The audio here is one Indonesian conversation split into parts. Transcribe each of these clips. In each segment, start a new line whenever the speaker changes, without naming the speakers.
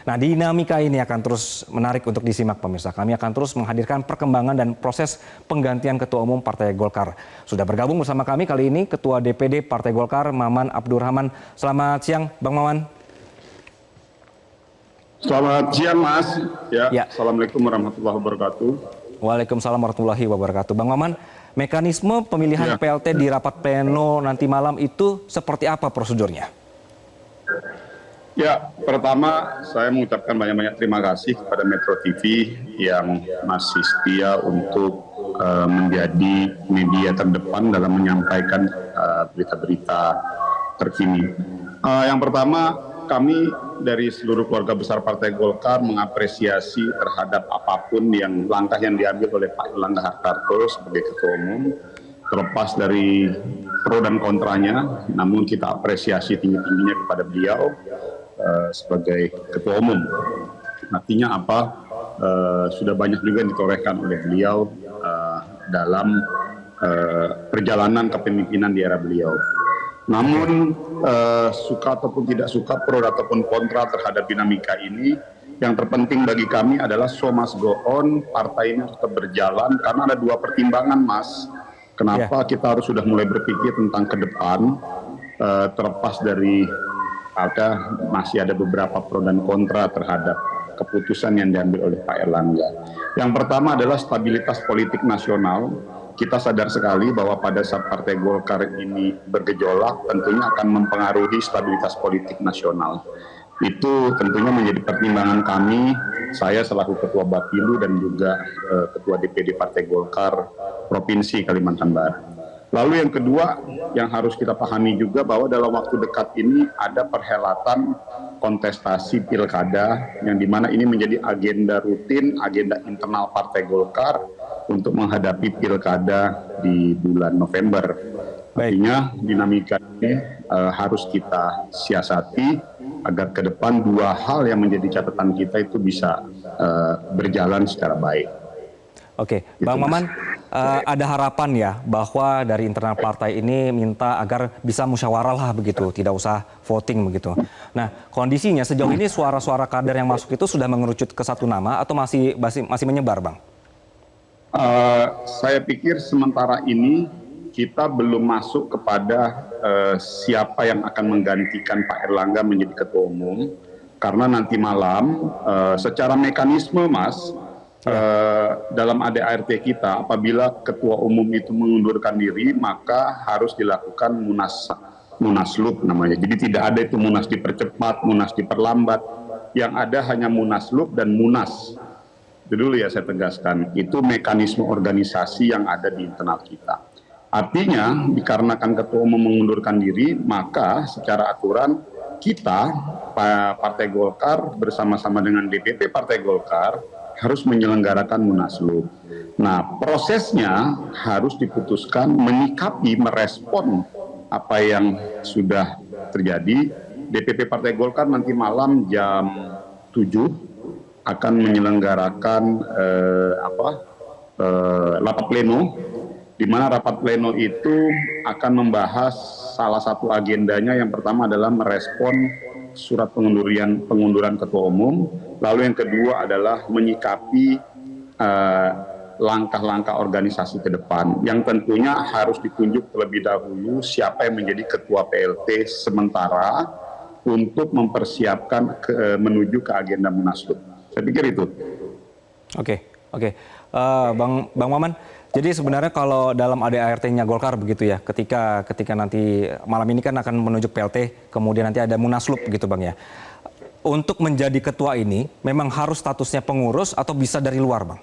Nah, dinamika ini akan terus menarik untuk disimak pemirsa. Kami akan terus menghadirkan perkembangan dan proses penggantian Ketua Umum Partai Golkar. Sudah bergabung bersama kami kali ini Ketua DPD Partai Golkar, Maman Abdurrahman. Selamat siang, Bang Maman.
Selamat siang, Mas. Ya. Assalamualaikum warahmatullahi wabarakatuh.
Waalaikumsalam warahmatullahi wabarakatuh. Bang Maman, mekanisme pemilihan PLT di rapat pleno nanti malam itu seperti apa prosedurnya?
Ya, pertama saya mengucapkan banyak-banyak terima kasih kepada Metro TV yang masih setia untuk menjadi media terdepan dalam menyampaikan berita-berita terkini. Yang pertama, kami dari seluruh keluarga besar Partai Golkar mengapresiasi terhadap apapun langkah yang diambil oleh Pak Erlangga Hartarto sebagai Ketua Umum, terlepas dari pro dan kontranya, namun kita apresiasi tinggi-tingginya kepada beliau sebagai Ketua Umum. Artinya apa? Sudah banyak juga yang ditorehkan oleh beliau dalam perjalanan kepemimpinan di era beliau. Namun suka ataupun tidak suka, pro ataupun kontra terhadap dinamika ini, yang terpenting bagi kami adalah show must go on, partai ini tetap berjalan karena ada dua pertimbangan, Mas. Kenapa kita harus sudah mulai berpikir tentang ke depan, terlepas dari masih ada beberapa pro dan kontra terhadap keputusan yang diambil oleh Pak Erlangga. Yang pertama adalah stabilitas politik nasional. Kita sadar sekali bahwa pada saat Partai Golkar ini bergejolak, tentunya akan mempengaruhi stabilitas politik nasional. Itu tentunya menjadi pertimbangan kami, saya selaku Ketua Bapilu dan juga Ketua DPD Partai Golkar Provinsi Kalimantan Barat. Lalu yang kedua, yang harus kita pahami juga bahwa dalam waktu dekat ini ada perhelatan kontestasi pilkada, yang dimana ini menjadi agenda rutin, agenda internal Partai Golkar untuk menghadapi pilkada di bulan November. Artinya dinamika ini harus kita siasati agar ke depan dua hal yang menjadi catatan kita itu bisa berjalan secara baik.
Oke, Bang Maman, ada harapan ya bahwa dari internal partai ini minta agar bisa musyawarah lah begitu, tidak usah voting begitu. Nah, kondisinya sejauh ini suara-suara kader yang masuk itu sudah mengerucut ke satu nama atau masih menyebar, Bang?
Saya pikir sementara ini kita belum masuk kepada siapa yang akan menggantikan Pak Erlangga menjadi Ketua Umum, karena nanti malam secara mekanisme, Mas, dalam ADART kita apabila Ketua Umum itu mengundurkan diri maka harus dilakukan munaslup namanya. Jadi tidak ada itu munas dipercepat, munas diperlambat, yang ada hanya munaslup dan munas. Itu dulu ya saya tegaskan, itu mekanisme organisasi yang ada di internal kita. Artinya dikarenakan Ketua Umum mengundurkan diri, maka secara aturan kita Partai Golkar bersama-sama dengan DPP Partai Golkar harus menyelenggarakan munaslup. Nah, prosesnya harus diputuskan menyikapi, merespon apa yang sudah terjadi. DPP Partai Golkar nanti malam jam 7 akan menyelenggarakan rapat pleno, di mana rapat pleno itu akan membahas salah satu agendanya. Yang pertama adalah merespon surat pengunduran Ketua Umum, lalu yang kedua adalah menyikapi langkah-langkah organisasi ke depan, yang tentunya harus ditunjuk terlebih dahulu siapa yang menjadi Ketua PLT sementara untuk mempersiapkan menuju ke agenda munaslup. Saya pikir itu.
Oke. Bang Maman, jadi sebenarnya kalau dalam ADART-nya Golkar begitu ya, ketika nanti malam ini kan akan menunjuk PLT, kemudian nanti ada munaslup gitu Bang ya. Untuk menjadi ketua ini memang harus statusnya pengurus atau bisa dari luar, Bang?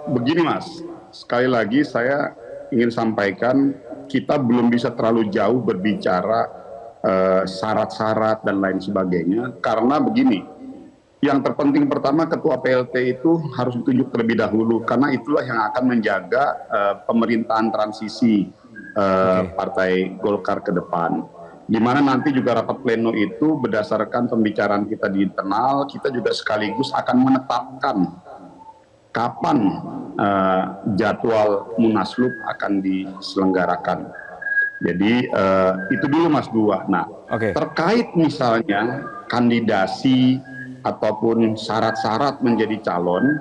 Begini Mas, sekali lagi saya ingin sampaikan kita belum bisa terlalu jauh berbicara syarat-syarat dan lain sebagainya, karena begini, yang terpenting pertama Ketua PLT itu harus ditunjuk terlebih dahulu, karena itulah yang akan menjaga pemerintahan transisi Partai Golkar ke depan. Di mana nanti juga rapat pleno itu berdasarkan pembicaraan kita di internal, kita juga sekaligus akan menetapkan kapan jadwal munaslup akan diselenggarakan. Jadi itu dulu Mas Dua. Nah, terkait misalnya kandidasi ataupun syarat-syarat menjadi calon,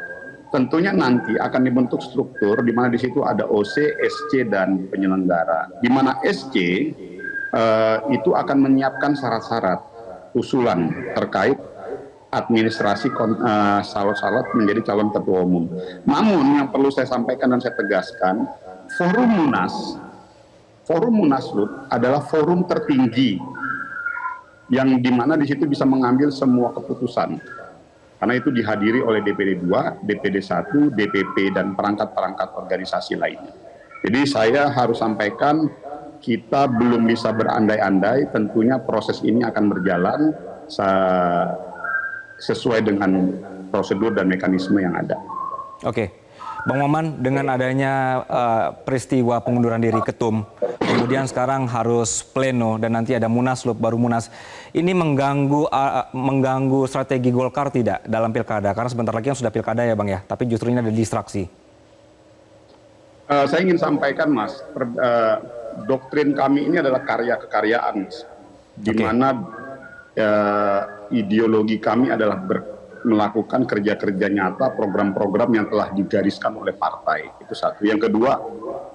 tentunya nanti akan dibentuk struktur di mana di situ ada OC, SC, dan penyelenggara. Di mana SC itu akan menyiapkan syarat-syarat usulan terkait administrasi salot-salot menjadi calon ketua umum. Namun yang perlu saya sampaikan dan saya tegaskan, forum Munaslup adalah forum tertinggi yang dimana di situ bisa mengambil semua keputusan. Karena itu dihadiri oleh DPD 2, DPD 1, DPP, dan perangkat-perangkat organisasi lainnya. Jadi saya harus sampaikan, kita belum bisa berandai-andai, tentunya proses ini akan berjalan sesuai dengan prosedur dan mekanisme yang ada.
Oke, Bang Maman, dengan adanya peristiwa pengunduran diri ketum, kemudian sekarang harus pleno dan nanti ada munaslup baru munas, ini mengganggu strategi Golkar tidak dalam pilkada? Karena sebentar lagi yang sudah pilkada ya Bang ya, tapi justru ini ada distraksi.
Saya ingin sampaikan Mas, doktrin kami ini adalah karya kekaryaan, di mana ideologi kami adalah melakukan kerja-kerja nyata, program-program yang telah digariskan oleh partai. Itu satu. Yang kedua,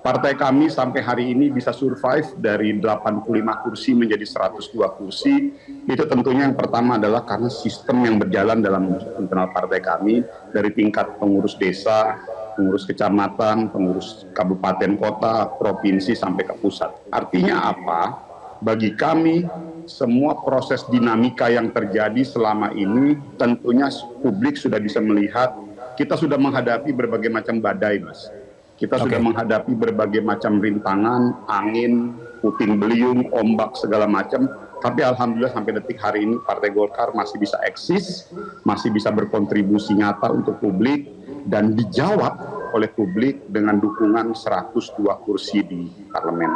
partai kami sampai hari ini bisa survive dari 85 kursi menjadi 102 kursi. Itu tentunya yang pertama adalah karena sistem yang berjalan dalam internal partai kami, dari tingkat pengurus desa, pengurus kecamatan, pengurus kabupaten kota, provinsi sampai ke pusat. Artinya apa? Bagi kami, semua proses dinamika yang terjadi selama ini tentunya publik sudah bisa melihat, kita sudah menghadapi berbagai macam badai, Mas. Kita sudah menghadapi berbagai macam rintangan, angin, puting beliung, ombak, segala macam. Tapi alhamdulillah sampai detik hari ini Partai Golkar masih bisa eksis, masih bisa berkontribusi nyata untuk publik, dan dijawab oleh publik dengan dukungan 102 kursi di parlemen.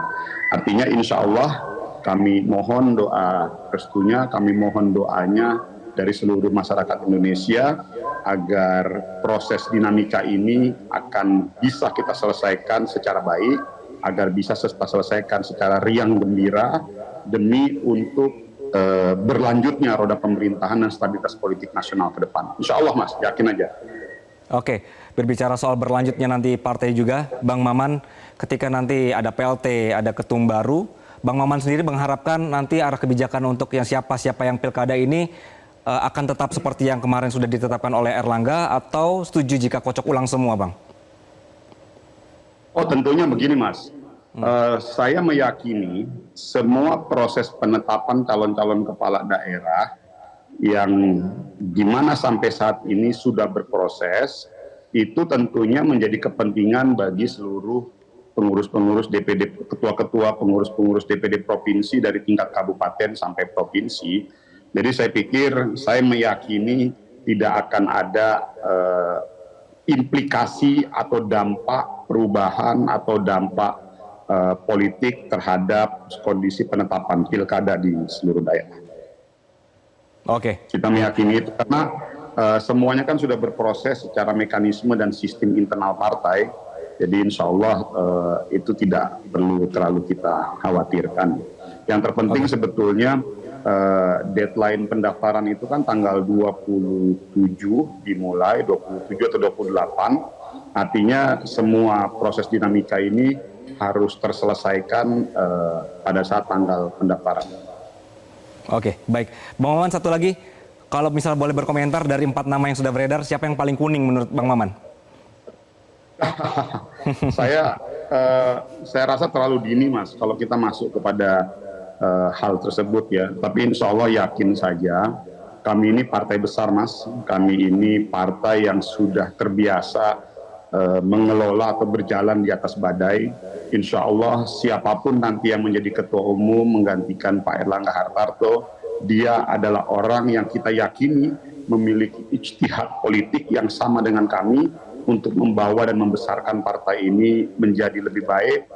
Artinya insya Allah kami mohon doa restunya, kami mohon doanya dari seluruh masyarakat Indonesia agar proses dinamika ini akan bisa kita selesaikan secara baik, agar bisa kita selesaikan secara riang gembira demi untuk berlanjutnya roda pemerintahan dan stabilitas politik nasional ke depan. Insya Allah Mas, yakin aja.
Oke, berbicara soal berlanjutnya nanti partai juga, Bang Maman, ketika nanti ada PLT, ada ketum baru, Bang Maman sendiri mengharapkan nanti arah kebijakan untuk yang siapa-siapa yang pilkada ini akan tetap seperti yang kemarin sudah ditetapkan oleh Erlangga, atau setuju jika kocok ulang semua, Bang?
Oh tentunya begini Mas, saya meyakini semua proses penetapan calon-calon kepala daerah yang dimana sampai saat ini sudah berproses, itu tentunya menjadi kepentingan bagi seluruh pengurus-pengurus DPD, ketua-ketua pengurus-pengurus DPD provinsi dari tingkat kabupaten sampai provinsi. Jadi saya pikir, saya meyakini tidak akan ada implikasi atau dampak perubahan atau dampak politik terhadap kondisi penetapan pilkada di seluruh daerah.
Oke.
Kita meyakini itu karena semuanya kan sudah berproses secara mekanisme dan sistem internal partai. Jadi insya Allah itu tidak perlu terlalu kita khawatirkan. Yang terpenting sebetulnya deadline pendaftaran itu kan tanggal 27 dimulai, 27 atau 28. Artinya semua proses dinamika ini harus terselesaikan pada saat tanggal pendaftaran.
Oke, baik. Bang Maman, satu lagi, kalau misal boleh berkomentar dari 4 nama yang sudah beredar, siapa yang paling kuning menurut Bang Maman?
Saya rasa terlalu dini Mas kalau kita masuk kepada hal tersebut ya. Tapi insya Allah yakin saja, kami ini partai besar Mas, kami ini partai yang sudah terbiasa mengelola atau berjalan di atas badai. Insya Allah siapapun nanti yang menjadi ketua umum menggantikan Pak Erlangga Hartarto, dia adalah orang yang kita yakini memiliki ijtihad politik yang sama dengan kami untuk membawa dan membesarkan partai ini menjadi lebih baik.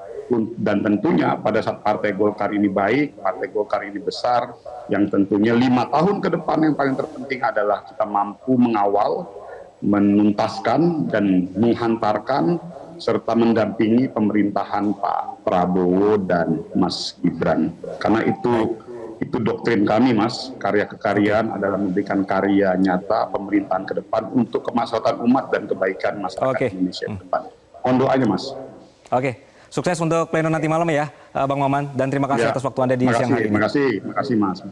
Dan tentunya pada saat Partai Golkar ini baik, Partai Golkar ini besar, yang tentunya 5 tahun ke depan yang paling terpenting adalah kita mampu mengawal, menuntaskan dan menghantarkan serta mendampingi pemerintahan Pak Prabowo dan Mas Gibran. Karena itu Itu doktrin kami, Mas. Karya kekaryaan adalah memberikan karya nyata pemerintahan ke depan untuk kemaslahatan umat dan kebaikan masyarakat Indonesia ke depan. Mohon doanya, Mas.
Oke, sukses untuk pleno nanti malam ya, Bang Maman. Dan terima kasih atas waktu Anda di siang hari ini.
Terima kasih, Mas.